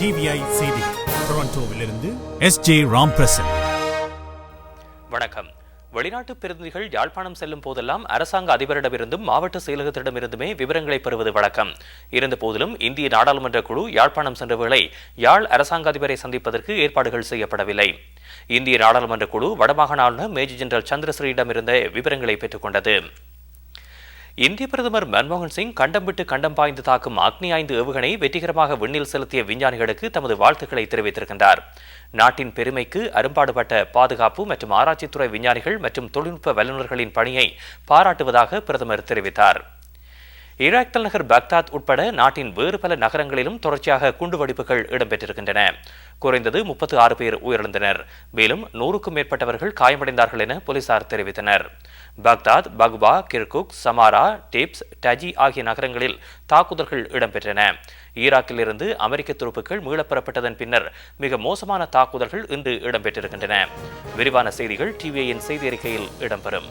TVI செய்தி டொரண்டோவிலிருந்து S J. Ramprasan. வணக்கம். வெளிநாட்டு பிரதிநிதிகள் யாழ்ப்பாணம் செல்லும் போதெல்லாம் அரசாங்க அதிபரிடமிருந்தும் மாவட்ட செயலகத்திடமிருந்துமே விவரங்களை பெறுவது வழக்கம். இருந்த போதிலும் இந்திய நாடாளுமன்ற குழு யாழ்ப்பாணம் சென்ற வேளை யாழ் அரசாங்க அதிபரை சந்திப்பதற்கு ஏற்பாடுகள் செய்யப்படவில்லை. இந்திய நாடாளுமன்ற குழு வடமாகாண ஆளுநர் மேஜர் ஜெனரல் சந்திரஸ்ரீயிடமிருந்த விவரங்களை பெற்றுக் கொண்டது. இந்திய பிரதமர் மன்மோகன் சிங் கண்டம் விட்டு கண்டம் பாய்ந்து தாக்கும் அக்னி 5 ஏவுகணை வெற்றிகரமாக விண்ணில் செலுத்திய விஞ்ஞானிகளுக்கு தமது வாழ்த்துக்களை தெரிவித்திருக்கின்றார். நாட்டின் பெருமைக்கு அரும்பாடுபட்ட பாதுகாப்பு மற்றும் ஆராய்ச்சித்துறை விஞ்ஞானிகள் மற்றும் தொழில்நுட்ப வல்லுநர்களின் பணியை பாராட்டுவதாக பிரதமர் தெரிவித்தார். ஈராக் தலைநகர் பாக்தாத் உட்பட நாட்டின் வேறு பல நகரங்களிலும் தொடர்ச்சியாக குண்டுவெடிப்புகள் இடம்பெற்றிருக்கின்றன. குறைந்தது 36 பேர் உயிரிழந்தனர். மேலும் 100க்கும் மேற்பட்டவர்கள் காயமடைந்தார்கள் என போலீசார் தெரிவித்தனர். பாக்தாத், பகுபா, கிர்குக், சமாரா, டேப்ஸ், டஜி ஆகிய நகரங்களில் தாக்குதல்கள் இடம்பெற்றன. ஈராக்கில் இருந்து அமெரிக்க துருப்புக்கள் மீளப்பெறப்பட்டதன் பின்னர் மிக மோசமான தாக்குதல்கள் இன்று இடம்பெற்றிருக்கின்றன. விரிவான செய்திகள் டிவிஐயின் செய்தி அறிக்கையில் இடம்பெறும்.